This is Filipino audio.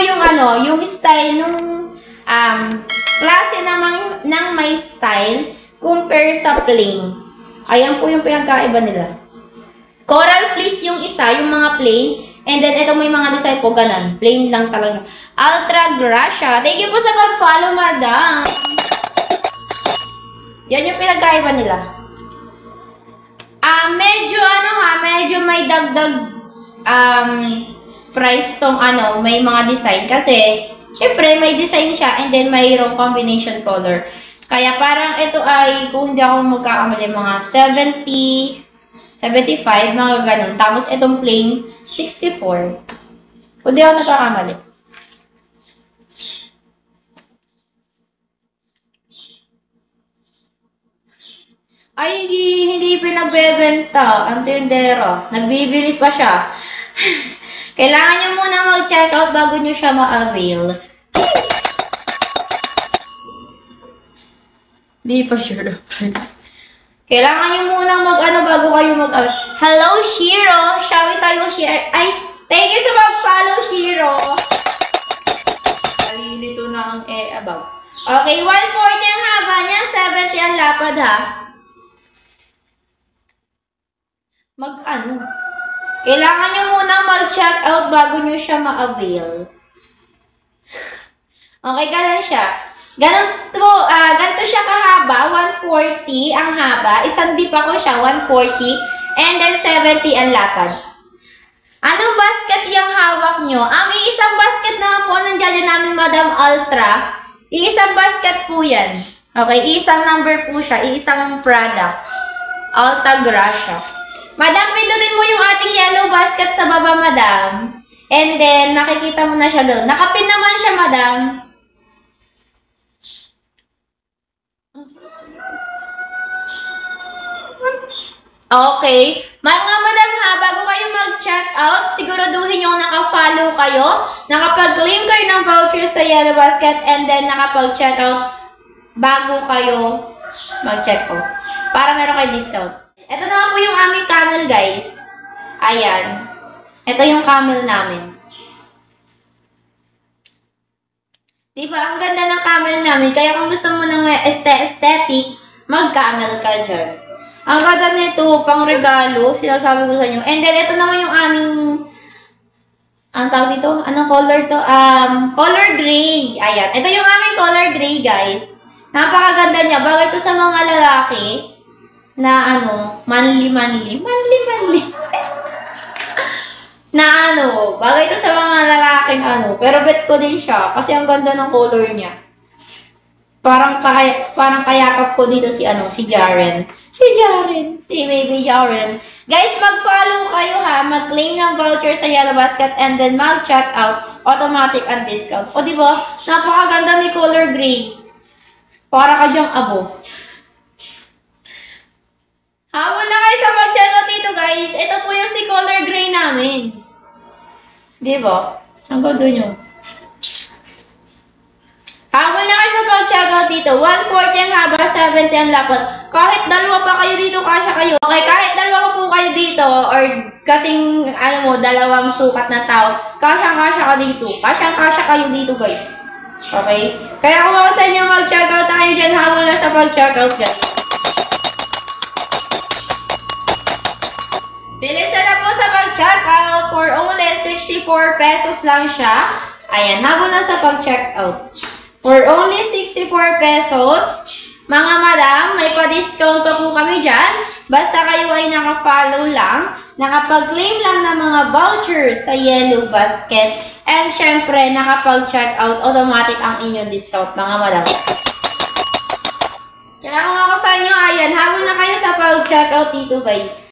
yung yung style nung klase ng may style compare sa plain. Ayan po yung pinagkaiba nila. Coral fleece yung isa, yung mga plain. And then, ito may mga design po, ganun. Plain lang talaga. Ultra Gracia. Thank you po sa pag-follow, madam. Yan yung pinagkaiba nila. Medyo may dagdag price tong may mga design. Kasi, syempre, may design siya and then mayroong combination color. Kaya parang ito ay, kung hindi ako magkakamali, mga 70, 75, mga ganun. Tapos, itong plain, 64. Kung di ako nagkakamali. Ay, hindi pinagbebenta ang tindera. Nagbibili pa siya. Kailangan nyo muna mag-check out bago nyo siya ma-avail. Di pa sure. Kailangan nyo muna bago kayo mag-avail. Hello, Shiro! Shall we share? Ay, thank you sa mag-follow, Shiro! Alilito na ang about. Okay, 140 ang haba niya, 70 ang lapad, ha? Kailangan nyo muna mag-check out bago nyo siya ma-avail. Okay, ganun siya. Ganito siya kahaba, 140 ang haba. Isang dip ako siya, 140. And then 70 ang lapad. Anong basket yung hawak nyo? Isang basket naman po ng jaja namin, Madam Ultra. Isang basket po yan. Okay, isang number po siya. Isang product. Ultra Gracia. Madam, pindutin mo yung ating yellow basket sa baba, Madam. And then, makikita mo na siya doon. Nakapin naman siya, Madam. Okay. Mga madam ha, bago kayo mag-check out, siguraduhin nyo naka-follow kayo, nakapag-claim kayo ng voucher sa Yellow Basket, and then nakapag-check out bago kayo mag-check out. Para meron kayo discount. Ito naman po yung aming camel, guys. Ayan. Ito yung camel namin. Diba? Ang ganda ng camel namin. Kaya kung gusto mo ng aesthetic, mag-camel ka dyan. Ang ganda nito, pang regalo, sinasabi ko sa inyo. And then, ito naman yung aming, ang tawag dito? Anong color to? Color gray. Ayan. Ito yung aming color gray, guys. Napakaganda niya. Bagay to sa mga lalaki na manly. Bagay to sa mga lalaking pero bet ko din siya kasi ang ganda ng color niya. Parang kayakap ko dito si Jaren. Si baby Jaren. Guys, mag-follow kayo ha, mag-claim ng voucher sa Yellow Basket and then mag-check out, automatic ang discount. O diba? Napakaganda ni color gray. Para ka dyang abo. Habol na kayo sa mag-check out dito, guys. Ito po yung si color gray namin. Diba? Ang ganda nyo. Habol na kayo sa pag-check out dito. 140 ang haba, 70 ang lapad. Kahit dalawa pa kayo dito, kasya kayo. Okay, kahit dalawa po kayo dito, or kasing, dalawang sukat na tao, kasya ka dito. Kasya kayo dito, guys. Okay? Kaya kung ako sa inyo mag-check out na kayo dyan, habol na sa pag-check out, guys. Bilisan na po sa pag-check out. For only 64 pesos lang siya. Ayan, habol na sa pag-check out. For only 64 pesos, mga madam, may pa-discount pa po kami dyan. Basta kayo ay naka-follow lang, nakapag-claim lang ng mga vouchers sa Yellow Basket, and syempre, nakapag-check out, automatic ang inyong discount, mga madam. Kaya kung ako sa inyo, ayan, habol na kayo sa pag-check out dito, guys.